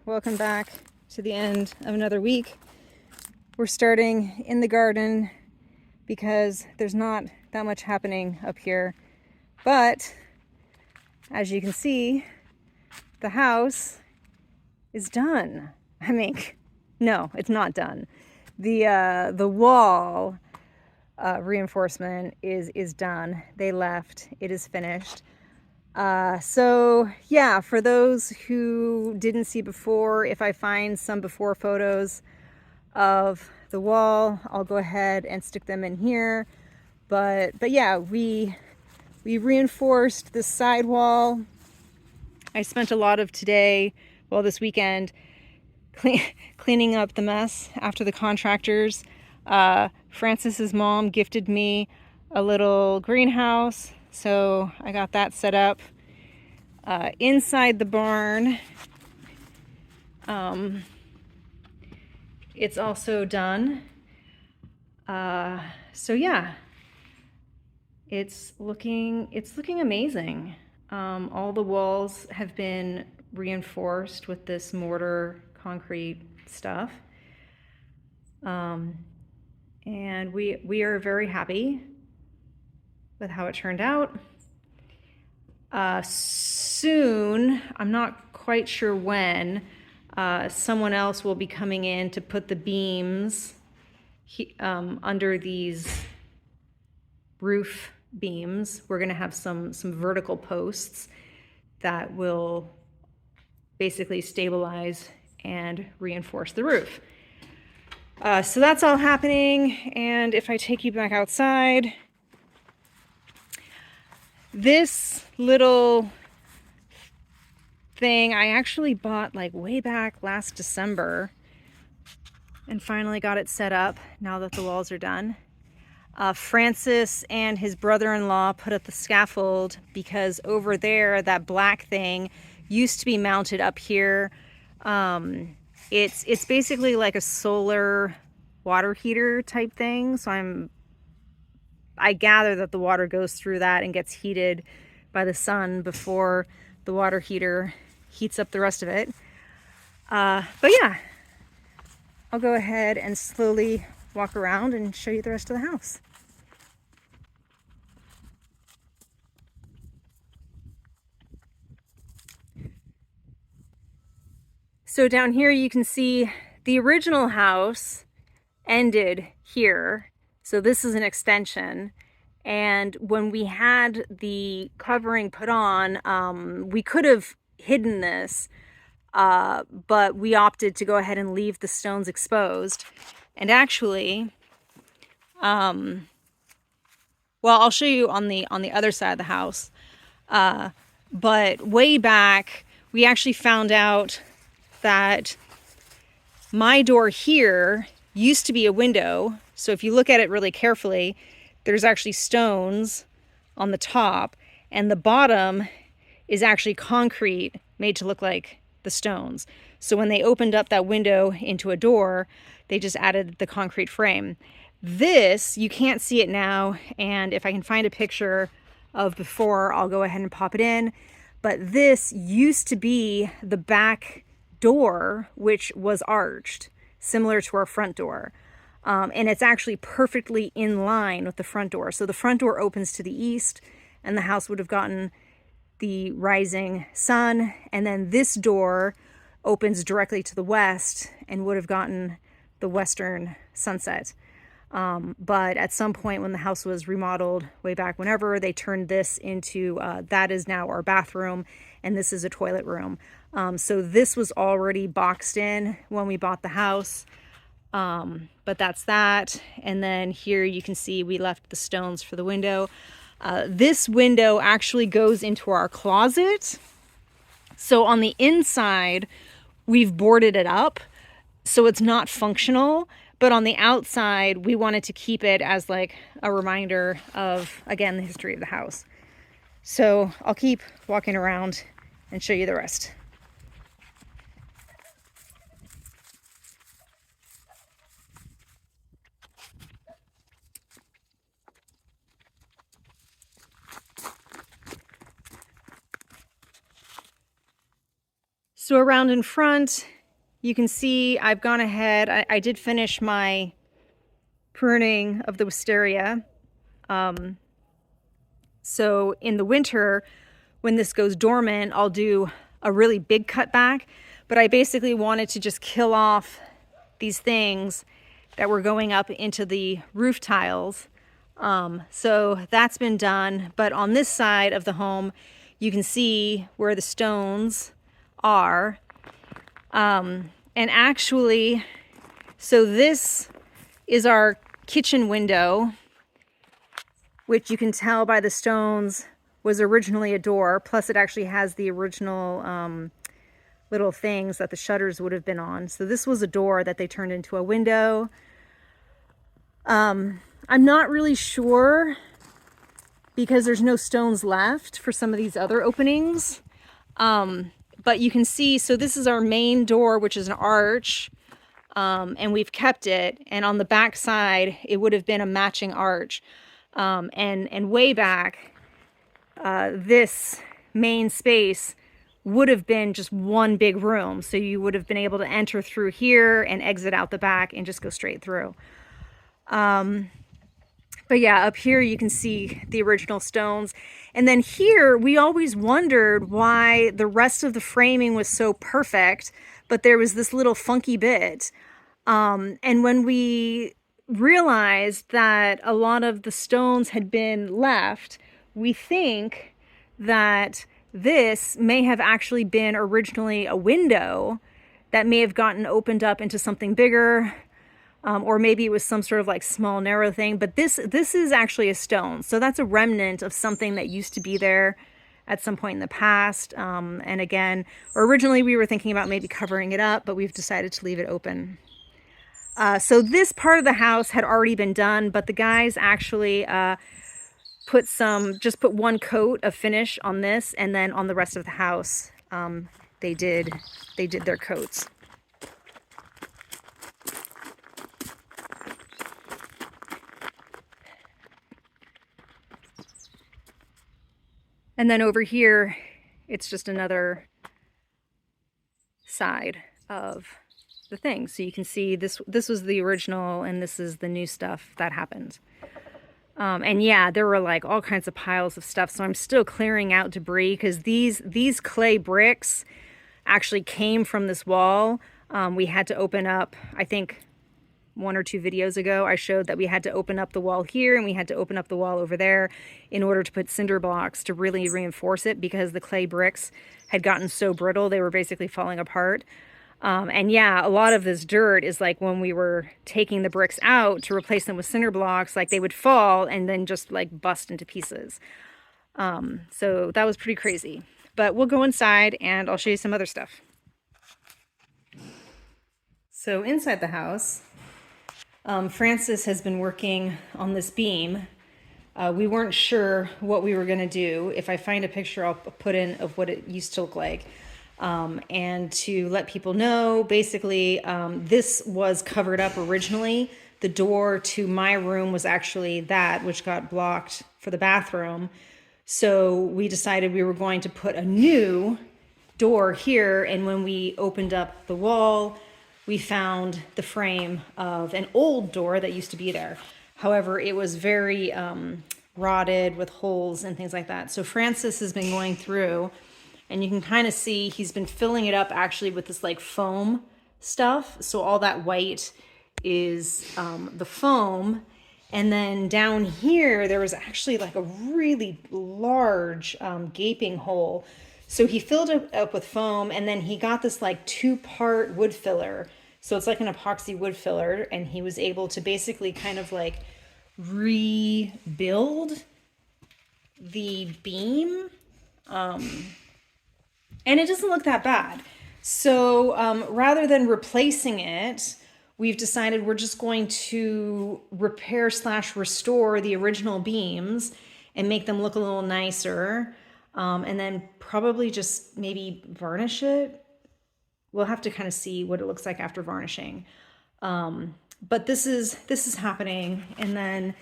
welcome back to the end of another week. We're starting in the garden because there's not that much happening up here, but as you can see, the house is done. I mean, no, it's not done. The wall reinforcement is done. They left. It is finished. So yeah, for those who didn't see before, if I find some before photos of the wall, I'll go ahead and stick them in here. But yeah, we reinforced the side wall. I spent a lot of this weekend, cleaning up the mess after the contractors. Francis's mom gifted me a little greenhouse, so I got that set up. Inside the barn, it's also done. So yeah, it's looking amazing. All the walls have been reinforced with this mortar concrete stuff. And we are very happy with how it turned out. Soon, I'm not quite sure when, someone else will be coming in to put the beams under these roof beams. We're going to have some vertical posts that will basically stabilize and reinforce the roof. So that's all happening. And if I take you back outside, this little thing I actually bought like way back last December and finally got it set up now that the walls are done. Francis and his brother-in-law put up the scaffold because over there, that black thing used to be mounted up here. It's basically like a solar water heater type thing. So I gather that the water goes through that and gets heated by the sun before the water heater heats up the rest of it. But yeah, I'll go ahead and slowly walk around and show you the rest of the house. So down here you can see the original house ended here. So this is an extension. And when we had the covering put on, we could have hidden this, but we opted to go ahead and leave the stones exposed. And actually, well, I'll show you on the other side of the house. But way back, we actually found out that my door here used to be a window. So if you look at it really carefully, there's actually stones on the top, and the bottom is actually concrete made to look like the stones. So when they opened up that window into a door, they just added the concrete frame. This, you can't see it now, and if I can find a picture of before, I'll go ahead and pop it in. But this used to be the back door, which was arched, similar to our front door. And it's actually perfectly in line with the front door. So the front door opens to the east, and the house would have gotten the rising sun. And then this door opens directly to the west and would have gotten the western sunset. But at some point when the house was remodeled way back whenever, they turned this into, that is now our bathroom, and this is a toilet room. So this was already boxed in when we bought the house. But that's that. And then here you can see we left the stones for the window. This window actually goes into our closet. So on the inside, we've boarded it up, so it's not functional. But on the outside, we wanted to keep it as like a reminder of, again, the history of the house. So I'll keep walking around and show you the rest. So around in front, you can see I've gone ahead. I did finish my pruning of the wisteria. So in the winter, when this goes dormant, I'll do a really big cutback. But I basically wanted to just kill off these things that were going up into the roof tiles. So that's been done. But on this side of the home, you can see where the stones are. And actually, so this is our kitchen window, which you can tell by the stones was originally a door. Plus it actually has the original little things that the shutters would have been on. So this was a door that they turned into a window. I'm not really sure because there's no stones left for some of these other openings. But you can see, so this is our main door, which is an arch, and we've kept it. And on the back side, it would have been a matching arch. And way back, this main space would have been just one big room. So you would have been able to enter through here and exit out the back and just go straight through. But yeah, up here you can see the original stones. And then here, we always wondered why the rest of the framing was so perfect, but there was this little funky bit. And when we realized that a lot of the stones had been left, we think that this may have actually been originally a window that may have gotten opened up into something bigger. Or maybe it was some sort of like small narrow thing, but this is actually a stone. So that's a remnant of something that used to be there at some point in the past. And again, originally we were thinking about maybe covering it up, but we've decided to leave it open. So this part of the house had already been done, but the guys actually just put one coat of finish on this, and then on the rest of the house, they did their coats. And then over here, it's just another side of the thing. So you can see this was the original, and this is the new stuff that happened. And yeah, there were like all kinds of piles of stuff. So I'm still clearing out debris because these clay bricks actually came from this wall. We had to open up, I think 1 or 2 videos ago, I showed that we had to open up the wall here and we had to open up the wall over there in order to put cinder blocks to really reinforce it because the clay bricks had gotten so brittle, they were basically falling apart. And yeah, a lot of this dirt is like when we were taking the bricks out to replace them with cinder blocks, like they would fall and then just like bust into pieces. So that was pretty crazy. But we'll go inside and I'll show you some other stuff. So inside the house, Francis has been working on this beam. We weren't sure what we were going to do. If I find a picture, I'll put in of what it used to look like. And to let people know, basically, this was covered up originally. The door to my room was actually that, which got blocked for the bathroom. So we decided we were going to put a new door here. And when we opened up the wall, we found the frame of an old door that used to be there. However, it was very rotted with holes and things like that. So Francis has been going through, and you can kind of see he's been filling it up actually with this like foam stuff. So all that white is the foam. And then down here, there was actually like a really large gaping hole. So he filled it up with foam, and then he got this like 2-part wood filler. So it's like an epoxy wood filler, and he was able to basically kind of like rebuild the beam. And it doesn't look that bad. So rather than replacing it, we've decided we're just going to repair/restore the original beams and make them look a little nicer. And then probably just maybe varnish it. We'll have to kind of see what it looks like after varnishing. But this is happening. And then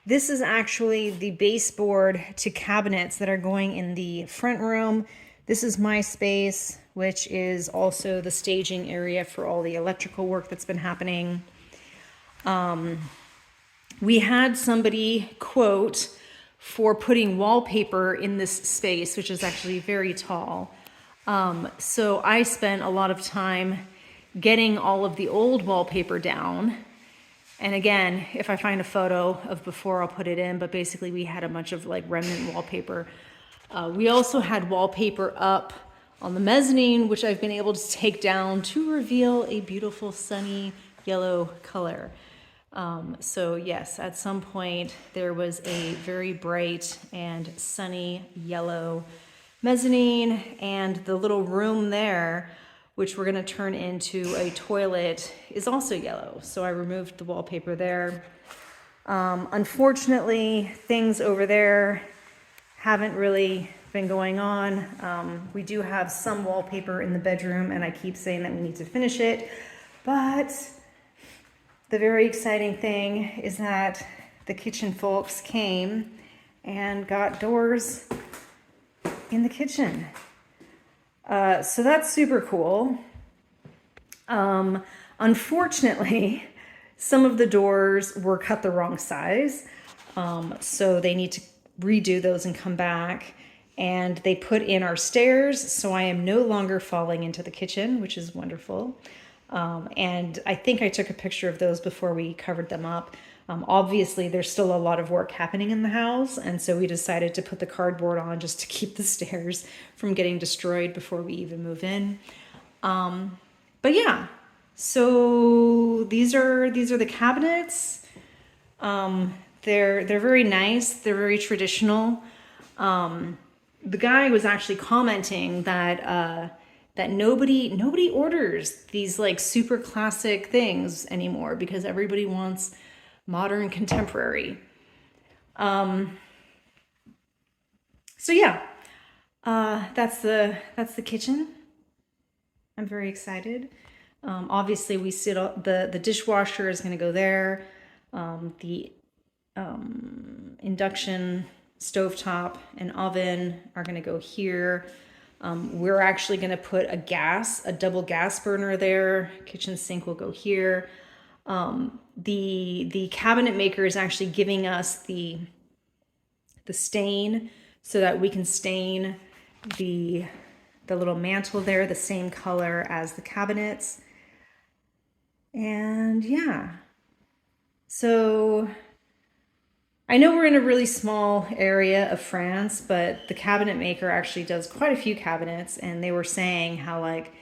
this is actually the baseboard to cabinets that are going in the front room. This is my space which is also the staging area for all the electrical work that's been happening. We had somebody quote for putting wallpaper in this space, which is actually very tall. So I spent a lot of time getting all of the old wallpaper down. And again, if I find a photo of before, I'll put it in, but basically we had a bunch of like remnant wallpaper. We also had wallpaper up on the mezzanine, which I've been able to take down to reveal a beautiful sunny yellow color. So yes, at some point there was a very bright and sunny yellow mezzanine, and the little room there, which we're going to turn into a toilet, is also yellow. So I removed the wallpaper there. Unfortunately, things over there haven't really been going on. We do have some wallpaper in the bedroom, and I keep saying that we need to finish it. But the very exciting thing is that the kitchen folks came and got doors in the kitchen. So that's super cool. Unfortunately, some of the doors were cut the wrong size. So they need to redo those and come back. And they put in our stairs, so I am no longer falling into the kitchen, which is wonderful. And I think I took a picture of those before we covered them up. Obviously, there's still a lot of work happening in the house, and so we decided to put the cardboard on just to keep the stairs from getting destroyed before we even move in. But yeah, so these are the cabinets. They're very nice. They're very traditional. The guy was actually commenting that that nobody orders these like super classic things anymore because everybody wants modern contemporary. So yeah, that's the kitchen. I'm very excited. Obviously we see the dishwasher is going to go there. The induction stovetop and oven are going to go here. We're actually going to put a double gas burner there. Kitchen sink will go here. The cabinet maker is actually giving us the stain so that we can stain the little mantle there the same color as the cabinets. And yeah, so I know we're in a really small area of France, but the cabinet maker actually does quite a few cabinets, and they were saying how like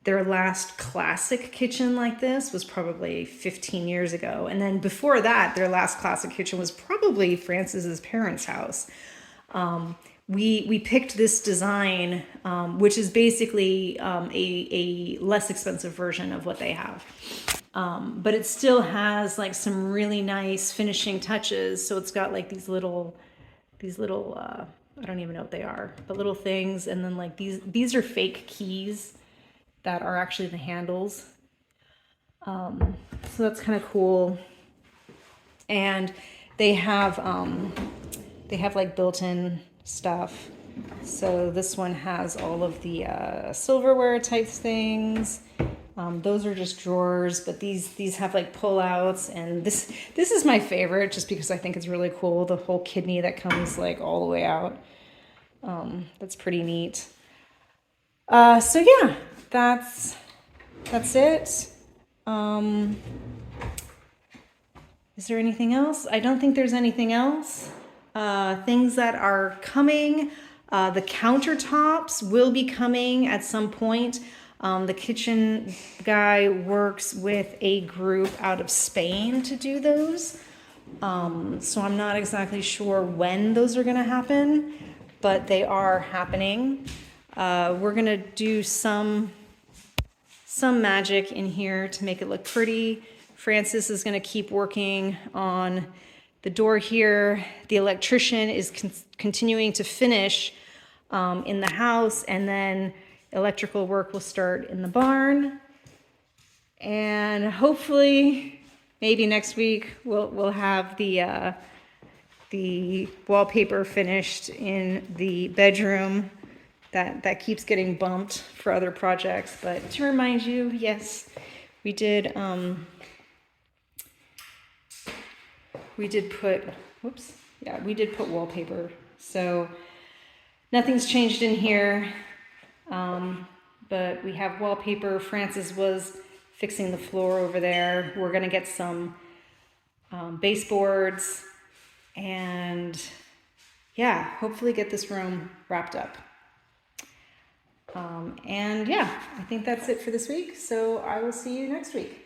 their last classic kitchen like this was probably 15 years ago. And then before that, their last classic kitchen was probably Francis's parents' house. We picked this design, which is basically a less expensive version of what they have. But it still has like some really nice finishing touches. So it's got like these little, I don't even know what they are, but little things. And then like these are fake keys that are actually the handles. So that's kind of cool. And they have like built-in stuff. So this one has all of the silverware type things. Those are just drawers, but these have like pull-outs, and this is my favorite just because I think it's really cool. The whole kidney that comes like all the way out. That's pretty neat. So yeah, that's it. Is there anything else? I don't think there's anything else. Things that are coming. The countertops will be coming at some point. The kitchen guy works with a group out of Spain to do those. So I'm not exactly sure when those are going to happen, but they are happening. We're going to do some magic in here to make it look pretty. Francis is going to keep working on the door here. The electrician is continuing to finish in the house, and then electrical work will start in the barn. And hopefully, maybe next week, we'll have the wallpaper finished in the bedroom. that keeps getting bumped for other projects. But to remind you, yes, we did put, whoops, yeah, we did put wallpaper. So nothing's changed in here, but we have wallpaper. Francis was fixing the floor over there. We're gonna get some baseboards and yeah, hopefully get this room wrapped up. And yeah, I think that's it for this week. So I will see you next week.